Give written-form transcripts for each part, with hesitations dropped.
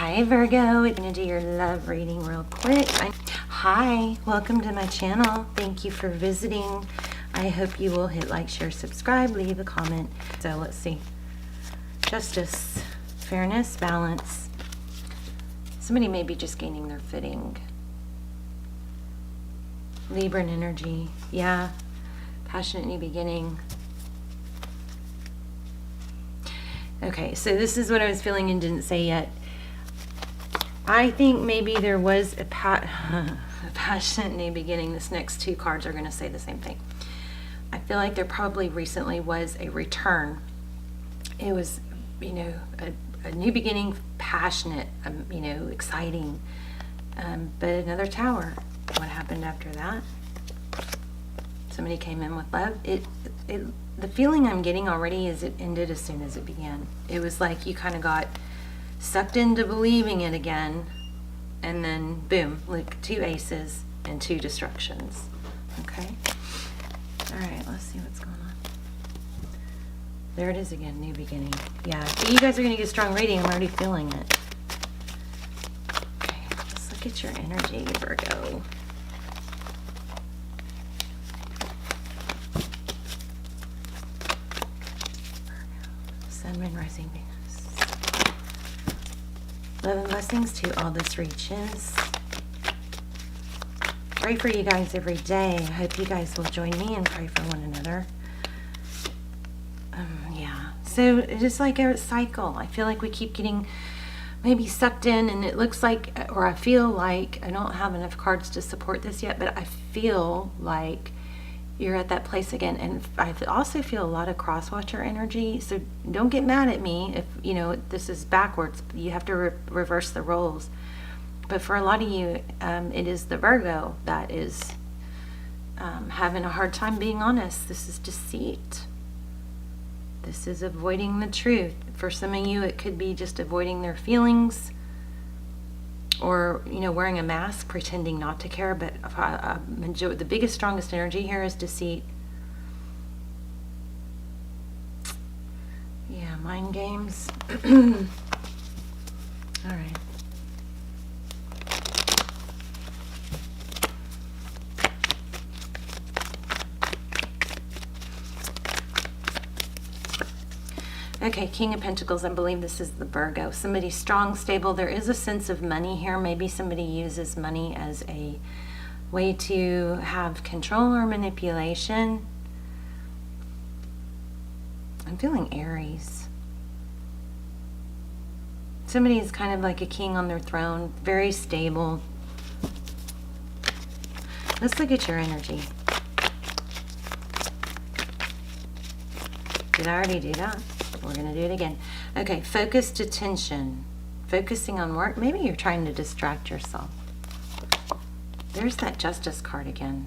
Hi Virgo, I'm going to do your love reading real quick. Hi, welcome to my channel. Thank you for visiting. I hope you will hit like, share, subscribe, leave a comment. So let's see. Justice, fairness, balance. Somebody may be just gaining their footing. Libra energy, yeah. Passionate new beginning. Okay, so this is what I was feeling and didn't say yet. I think maybe there was a passionate new beginning. This next two cards are going to say the same thing. I feel like there probably recently was a return. It was, you know, a new beginning, passionate, you know, exciting. But another tower. What happened after that? Somebody came in with love. The feeling I'm getting already is it ended as soon as it began. It was like you kind of got sucked into believing it again, and then boom, like two aces and two destructions. Okay. All right, let's see what's going on. There it is again, new beginning. Yeah, so you guys are going to get a strong reading. I'm already feeling it. Okay, let's look at your energy, Virgo. Sun, Moon, Rising, Venus. Love and blessings to all this reaches. Pray for you guys every day. I hope you guys will join me and pray for one another. Yeah. So it is like a cycle. I feel like we keep getting maybe sucked in, and it looks like, or I feel like, I don't have enough cards to support this yet, but I feel like you're at that place again. And I also feel a lot of cross-watcher energy, so don't get mad at me if, you know, this is backwards. You have to reverse the roles. But for a lot of you, it is the Virgo that is having a hard time being honest. This is deceit. This is avoiding the truth. For some of you, it could be just avoiding their feelings, or, you know, wearing a mask, pretending not to care. But the biggest, strongest energy here is deceit. Yeah, mind games. All right. Okay, King of Pentacles, I believe this is the Virgo. Somebody strong, stable. There is a sense of money here. Maybe somebody uses money as a way to have control or manipulation. I'm feeling Aries. Somebody is kind of like a king on their throne, very stable. Let's look at your energy. Did I already do that? We're going to do it again. Okay, focused attention. Focusing on work. Maybe you're trying to distract yourself. There's that Justice card again.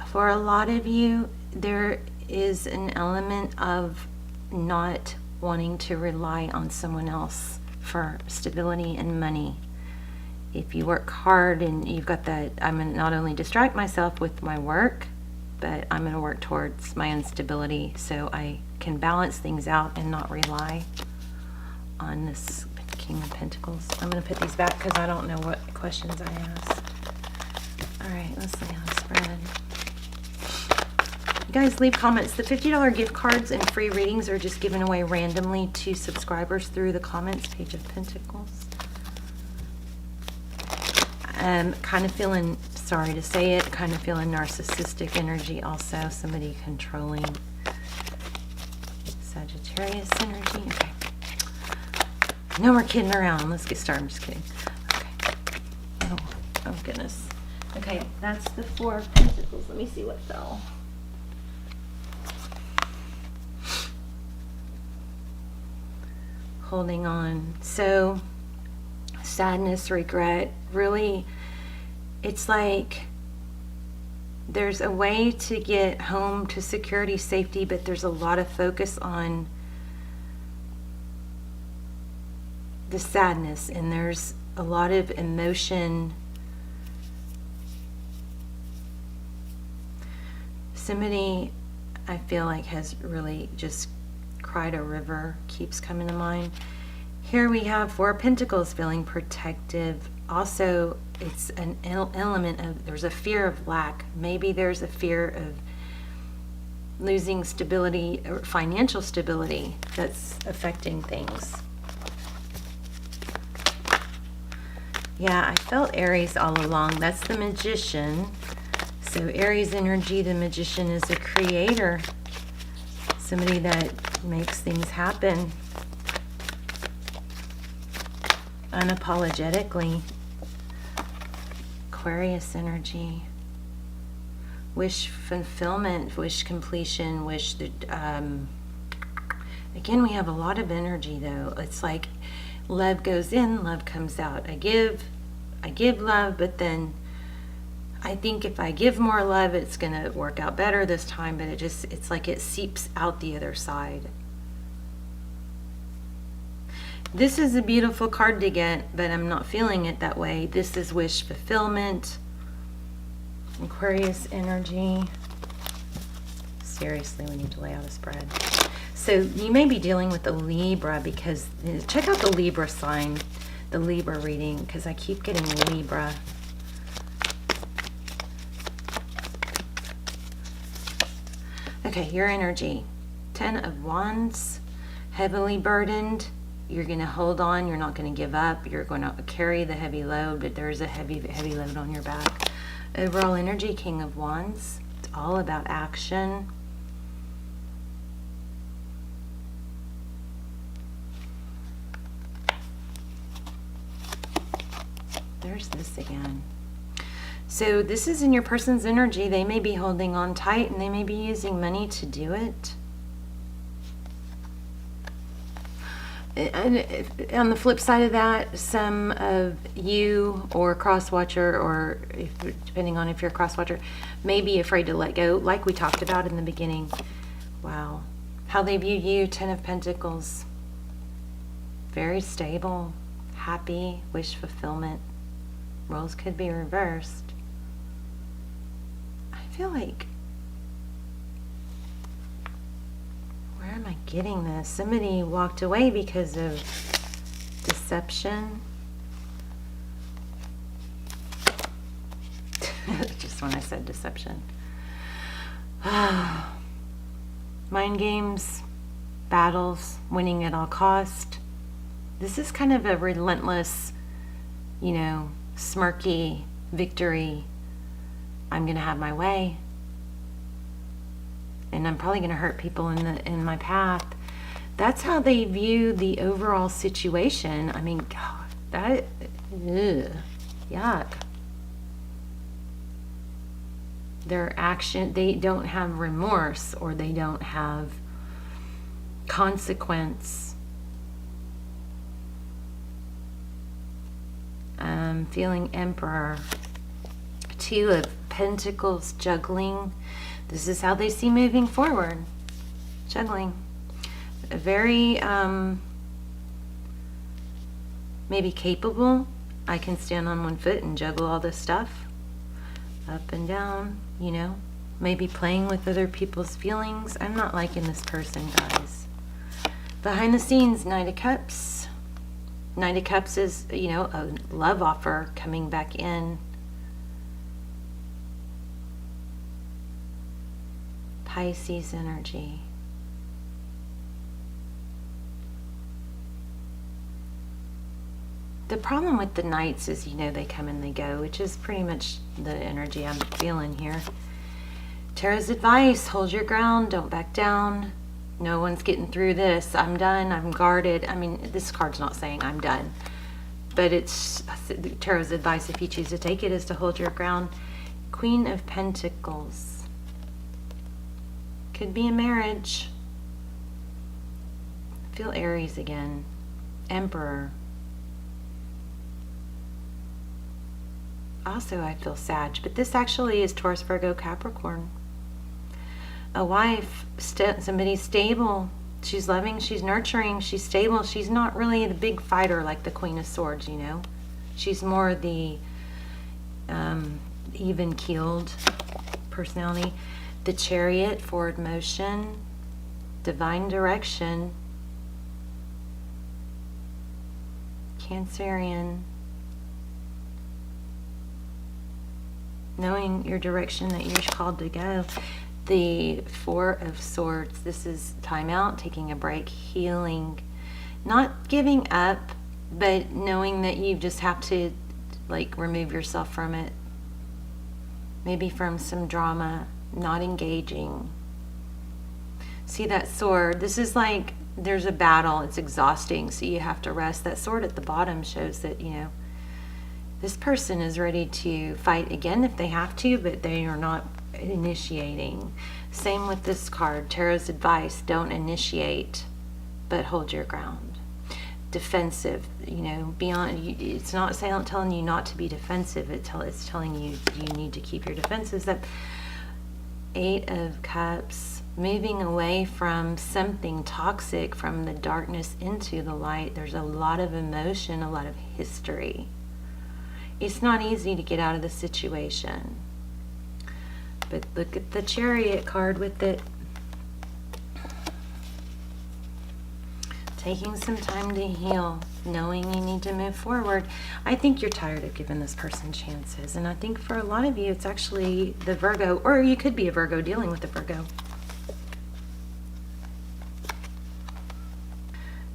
For a lot of you, there is an element of not wanting to rely on someone else for stability and money. If you work hard and you've got that, I'm going to not only distract myself with my work, but I'm going to work towards my own stability so I can balance things out and not rely on this King of Pentacles. I'm going to put these back because I don't know what questions I asked. All right, let's see how to spread. You guys leave comments. The $50 gift cards and free readings are just given away randomly to subscribers through the comments, Page of Pentacles. Kind of feeling, sorry to say it, kind of feeling narcissistic energy also. Somebody controlling. Sagittarius energy. Okay. No more kidding around. Let's get started. I'm just kidding. Okay. Oh goodness. Okay, that's the Four of Pentacles. Let me see what fell. Holding on. So, sadness, regret, really, it's like there's a way to get home to security, safety, but there's a lot of focus on the sadness, and there's a lot of emotion Somebody I feel like has really just cried a river, keeps coming to mind. Here we have Four of Pentacles, feeling protective. Also, it's an element of, there's a fear of lack. Maybe there's a fear of losing stability or financial stability that's affecting things. Yeah, I felt Aries all along. That's the Magician. So Aries energy, the Magician, is a creator. Somebody that makes things happen unapologetically. Aquarius energy. Wish fulfillment, wish completion, wish the... again, we have a lot of energy, though. It's like love goes in, love comes out. I give love, but then I think if I give more love, it's going to work out better this time, but it's like it seeps out the other side. This is a beautiful card to get, but I'm not feeling it that way. This is wish fulfillment. Aquarius energy. Seriously, we need to lay out a spread. So you may be dealing with a Libra, because check out the Libra sign, the Libra reading, because I keep getting Libra. Okay, your energy. 10 of Wands, heavily burdened. You're going to hold on. You're not going to give up. You're going to carry the heavy load, but there's a heavy load on your back. Overall energy, King of Wands. It's all about action. There's this again. So this is in your person's energy. They may be holding on tight, and they may be using money to do it. And on the flip side of that, some of you or cross-watcher, or depending on if you're a cross-watcher, may be afraid to let go, like we talked about in the beginning. Wow. How they view you, 10 of Pentacles. Very stable, happy, wish fulfillment. Roles could be reversed. I feel like, where am I getting this? Somebody walked away because of deception. Just when I said deception. Mind games, battles, winning at all cost. This is kind of a relentless, you know, smirky victory. I'm gonna have my way, and I'm probably gonna hurt people in my path. That's how they view the overall situation. I mean, God, that, yuck. Their action, they don't have remorse, or they don't have consequence. Feeling Emperor. 2 of Pentacles, juggling. This is how they see moving forward. Juggling. A very, maybe capable. I can stand on one foot and juggle all this stuff. Up and down, you know. Maybe playing with other people's feelings. I'm not liking this person, guys. Behind the scenes, Knight of Cups. Knight of Cups is, you know, a love offer coming back in. Pisces energy. The problem with the Knights is, you know, they come and they go, which is pretty much the energy I'm feeling here. Tarot's advice, hold your ground, don't back down. No one's getting through this. I'm done. I'm guarded. I mean, this card's not saying I'm done, but it's Tarot's advice, if you choose to take it, is to hold your ground. Queen of Pentacles. Could be a marriage. Feel Aries again. Emperor. Also, I feel Sag, but this actually is Taurus, Virgo, Capricorn. A wife, somebody stable. She's loving, she's nurturing, she's stable. She's not really the big fighter like the Queen of Swords, you know. She's more the even-keeled personality. The Chariot, forward motion, divine direction. Cancerian, knowing your direction that you're called to go. The Four of Swords, this is time out, taking a break, healing, not giving up, but knowing that you just have to like remove yourself from it, maybe from some drama, not engaging. See that sword, this is like there's a battle, it's exhausting, so you have to rest. That sword at the bottom shows that, you know, this person is ready to fight again if they have to, but they are not initiating. Same with this card, Tarot's advice, don't initiate, but hold your ground. Defensive, you know, beyond, it's not telling you not to be defensive, it's telling you you need to keep your defenses up. Eight of Cups, moving away from something toxic, from the darkness into the light. There's a lot of emotion, a lot of history. It's not easy to get out of the situation. But look at the Chariot card with it. Taking some time to heal, knowing you need to move forward. I think you're tired of giving this person chances. And I think for a lot of you, it's actually the Virgo, or you could be a Virgo dealing with a Virgo.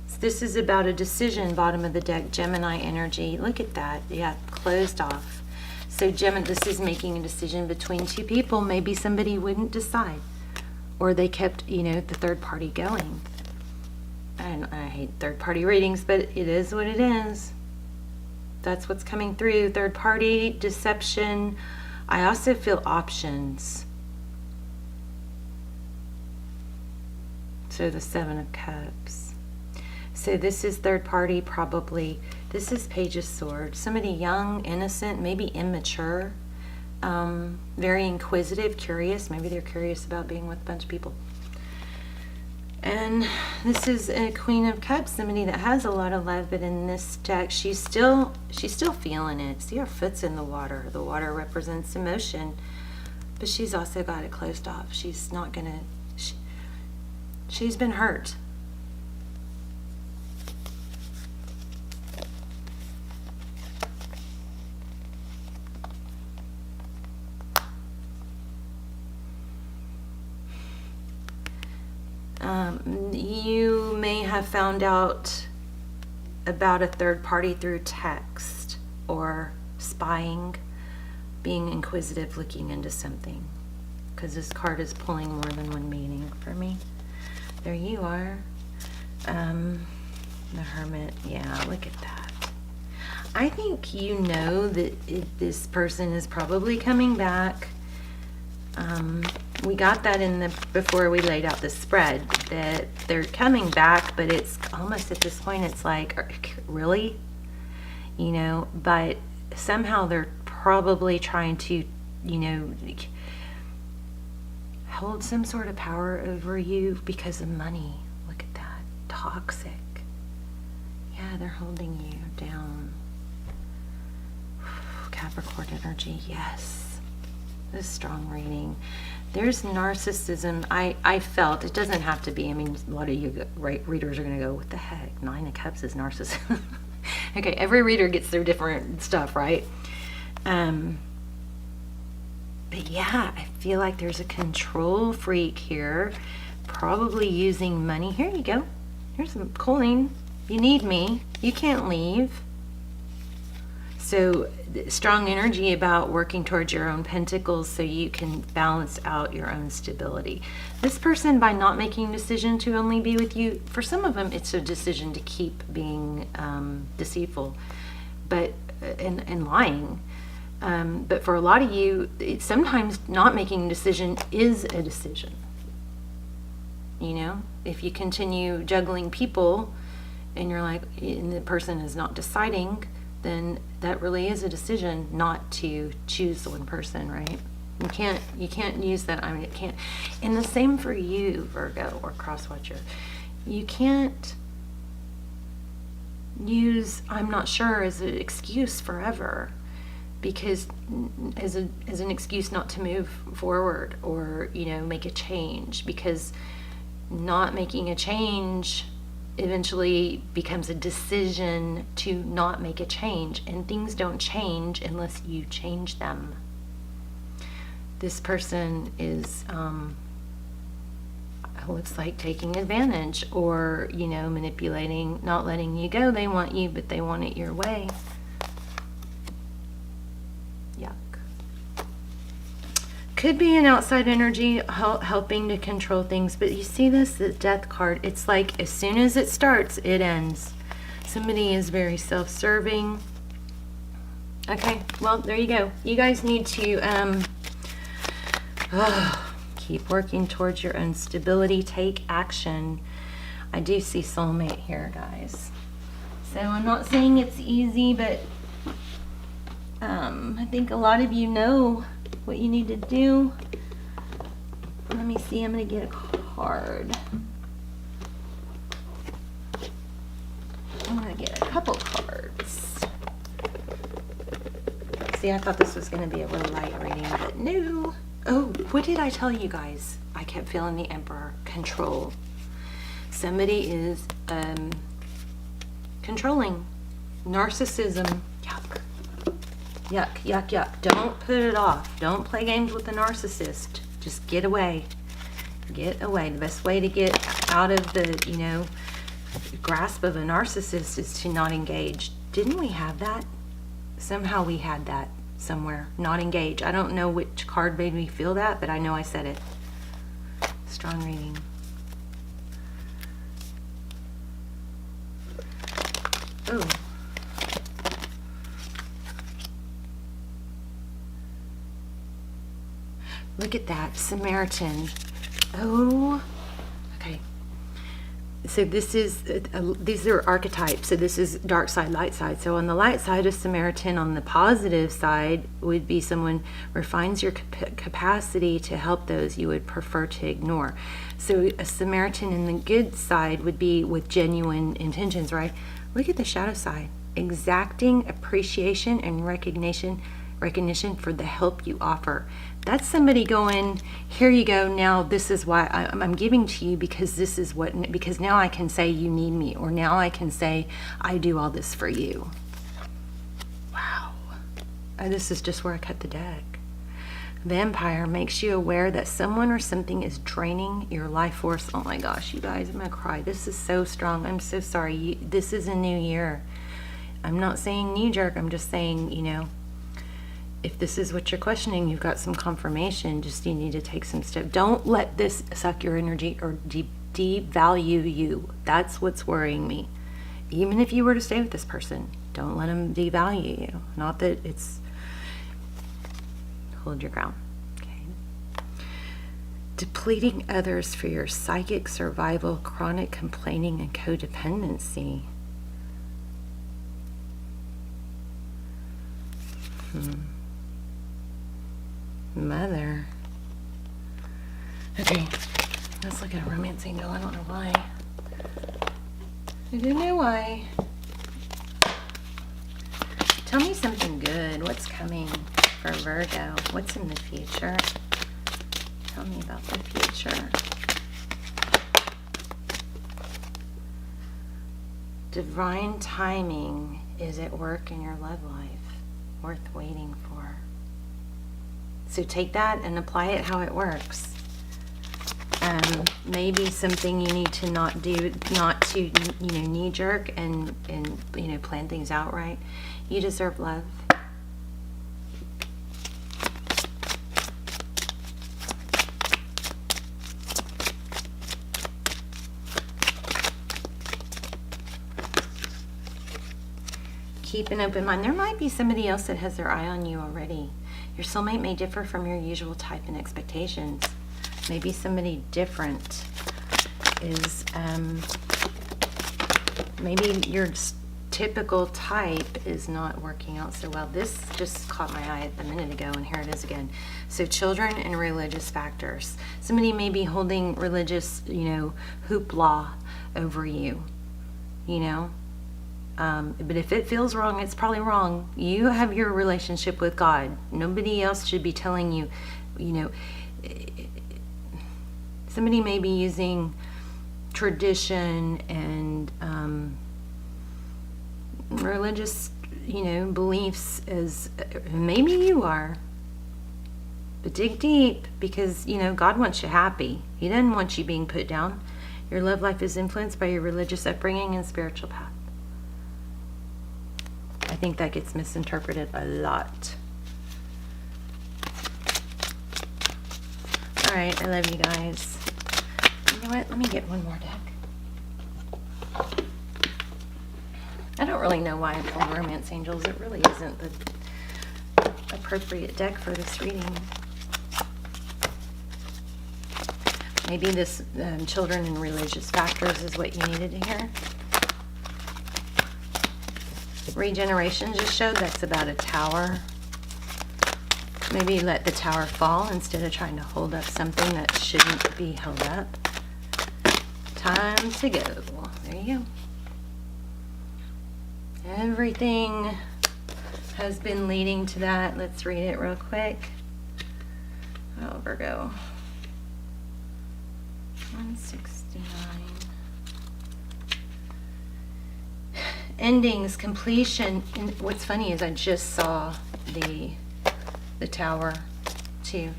So this is about a decision, bottom of the deck, Gemini energy. Look at that. Yeah, closed off. So Gemini, this is making a decision between two people. Maybe somebody wouldn't decide, or they kept, you know, the third party going. And I hate third-party readings, but it is what it is. That's what's coming through. Third-party, deception. I also feel options. So the Seven of Cups. So this is third-party, probably. This is Page of Swords. Somebody young, innocent, maybe immature, very inquisitive, curious. Maybe they're curious about being with a bunch of people. And this is a Queen of Cups, somebody that has a lot of love, but in this deck, she's still feeling it. See, her foot's in the water. The water represents emotion, but she's also got it closed off. She's not gonna, she's been hurt. You may have found out about a third party through text or spying, being inquisitive, looking into something, because this card is pulling more than one meaning for me. There you are. The Hermit. Yeah, look at that. I think you know that this person is probably coming back. We got that in the before we laid out the spread, that they're coming back, but it's almost at this point it's like, really, you know, but somehow they're probably trying to, you know, hold some sort of power over you because of money. Look at that. Toxic. Yeah, they're holding you down. Capricorn energy. Yes. This is strong reading. There's narcissism. I felt, it doesn't have to be, I mean, a lot of you readers are going to go, what the heck? Nine of Cups is narcissism. Okay, every reader gets their different stuff, right? But yeah, I feel like there's a control freak here, probably using money. Here you go. Here's some coin. You need me. You can't leave. So strong energy about working towards your own pentacles so you can balance out your own stability. This person, by not making a decision to only be with you, for some of them it's a decision to keep being deceitful, but and lying. But for a lot of you, sometimes not making a decision is a decision. You know, if you continue juggling people and you're like, and the person is not deciding, then that really is a decision not to choose the one person, right? You can't use that. I mean, it can't. And the same for you, Virgo or Crosswatcher. You can't use "I'm not sure" as an excuse forever. because as an excuse not to move forward or, you know, make a change, because not making a change eventually becomes a decision to not make a change, and things don't change unless you change them. This person is looks like taking advantage or, you know, manipulating, not letting you go. They want you, but they want it your way. Yuck. Could be an outside energy helping to control things, but you see this, the Death card, it's like as soon as it starts, it ends. Somebody is very self-serving. Okay, well, there you go. You guys need to keep working towards your own stability. Take action. I do see soulmate here, guys. So I'm not saying it's easy, but I think a lot of you know what you need to do. Let me see. I'm going to get a card. I'm going to get a couple cards. See, I thought this was going to be a real light reading, but no. Oh, what did I tell you guys? I kept feeling the Emperor. Control. Somebody is controlling. Narcissism. Yuck. Yuck, yuck, yuck. Don't put it off. Don't play games with the narcissist. Just get away. Get away. The best way to get out of the, you know, grasp of a narcissist is to not engage. Didn't we have that? Somehow we had that somewhere. Not engage. I don't know which card made me feel that, but I know I said it. Strong reading. Oh. Look at that. Samaritan. Oh. Okay. So this is, these are archetypes. So this is dark side, light side. So on the light side of Samaritan, on the positive side would be someone refines your capacity to help those you would prefer to ignore. So a Samaritan in the good side would be with genuine intentions, right? Look at the shadow side. Exacting appreciation and recognition for the help you offer. That's somebody going, here you go, now this is why I'm giving to you, because this is what, because now I can say you need me, or now I can say I do all this for you. Wow. This is just where I cut the deck. Vampire makes you aware that someone or something is draining your life force. Oh my gosh, you guys, I'm gonna cry. This is so strong. I'm so sorry. This is a new year. I'm not saying knee jerk. I'm just saying, you know, if this is what you're questioning, you've got some confirmation. Just you need to take some steps. Don't let this suck your energy or devalue you. That's what's worrying me. Even if you were to stay with this person, don't let them devalue you. Not that it's... Hold your ground. Okay. Depleting others for your psychic survival, chronic complaining, and codependency. Mother. Okay, let's look at a romance angel. I don't know why. I don't know why. Tell me something good. What's coming for Virgo? What's in the future? Tell me about the future. Divine timing is at work in your love life. Worth waiting for. So take that and apply it how it works. Maybe something you need to not do, not to, you know, knee jerk and you know, plan things out right. You deserve love. Keep an open mind. There might be somebody else that has their eye on you already. Your soulmate may differ from your usual type and expectations. Maybe somebody different is, maybe your typical type is not working out so well. This just caught my eye a minute ago, and here it is again. So children and religious factors. Somebody may be holding religious, you know, hoopla over you, you know. But if it feels wrong, it's probably wrong. You have your relationship with God. Nobody else should be telling you, you know, somebody may be using tradition and religious, you know, beliefs as, maybe you are. But dig deep, because, you know, God wants you happy. He doesn't want you being put down. Your love life is influenced by your religious upbringing and spiritual path. I think that gets misinterpreted a lot. All right, I love you guys. You know what? Let me get one more deck. I don't really know why I pulled Romance Angels. It really isn't the appropriate deck for this reading. Maybe this children and religious factors is what you needed to hear. Regeneration just showed that's about a tower. Maybe let the tower fall instead of trying to hold up something that shouldn't be held up. Time to go. There you go. Everything has been leading to that. Let's read it real quick. Oh, Virgo. 169. Endings, completion. And what's funny is I just saw the tower too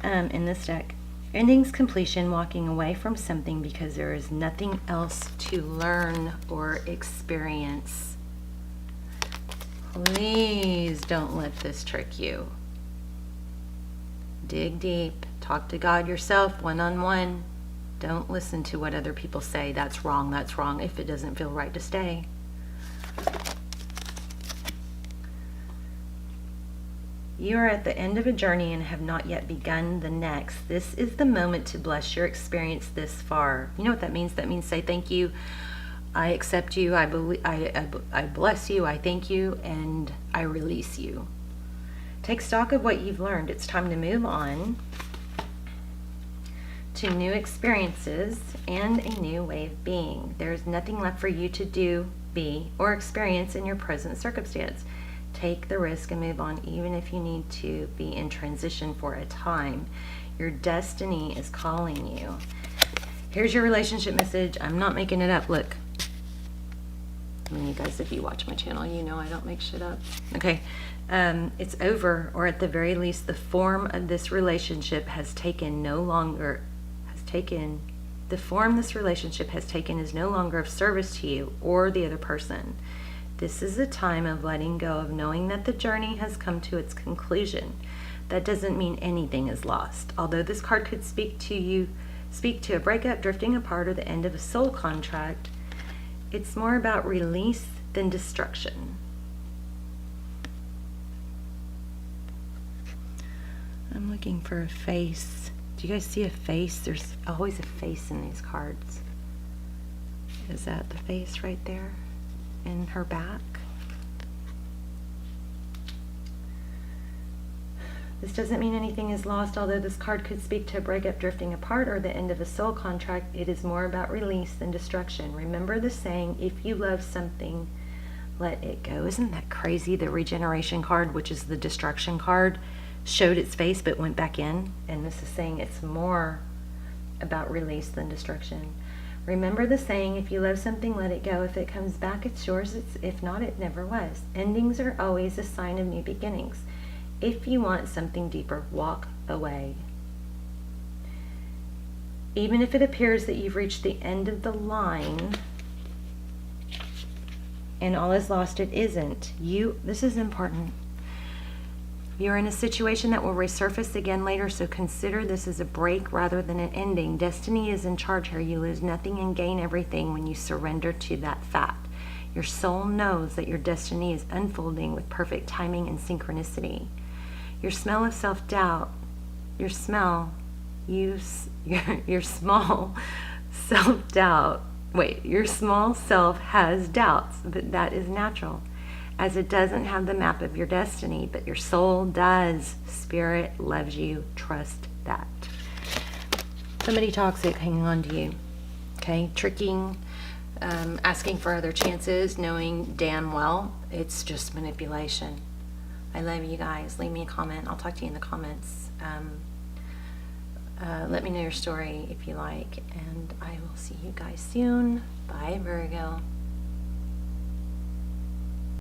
in this deck. Endings, completion, walking away from something because there is nothing else to learn or experience. Please don't let this trick you. Dig deep. Talk to God yourself, one-on-one. Don't listen to what other people say. That's wrong, if it doesn't feel right to stay. You are at the end of a journey and have not yet begun the next. This is the moment to bless your experience this far. You know what that means? That means say thank you. I accept you. I bless you. I thank you, and I release you. Take stock of what you've learned. It's time to move on to new experiences and a new way of being. There's nothing left for you to do, be, or experience in your present circumstance. Take the risk and move on, even if you need to be in transition for a time. Your destiny is calling you. Here's your relationship message. I'm not making it up. Look. I mean, you guys, if you watch my channel, you know I don't make shit up. Okay. It's over, or at the very least, the form of this relationship has taken the form this relationship has taken is no longer of service to you or the other person. This is a time of letting go, of knowing that the journey has come to its conclusion. That doesn't mean anything is lost. Although this card could speak to a breakup, drifting apart, or the end of a soul contract, it's more about release than destruction. I'm looking for a face. Do you guys see a face? There's always a face in these cards. Is that the face right there in her back? This doesn't mean anything is lost. Although this card could speak to a breakup, drifting apart, or the end of a soul contract, it is more about release than destruction. Remember the saying, if you love something, let it go. Isn't that crazy? The regeneration card, which is the destruction card, showed its face but went back in, and this is saying it's more about release than destruction. Remember the saying, if you love something, let it go. If it comes back, it's yours. If not, it never was. Endings are always a sign of new beginnings. If you want something deeper, walk away. Even if it appears that you've reached the end of the line and all is lost, it isn't. This is important. You're in a situation that will resurface again later, so consider this as a break rather than an ending. Destiny is in charge here. You lose nothing and gain everything when you surrender to that fact. Your soul knows that your destiny is unfolding with perfect timing and synchronicity. Your smell of self-doubt, your small self-doubt, your small self has doubts, but that is natural, as it doesn't have the map of your destiny, but your soul does. Spirit loves you. Trust that. Somebody toxic hanging on to you. Okay? Tricking, asking for other chances, knowing damn well it's just manipulation. I love you guys. Leave me a comment. I'll talk to you in the comments. Let me know your story if you like, and I will see you guys soon. Bye, Virgo.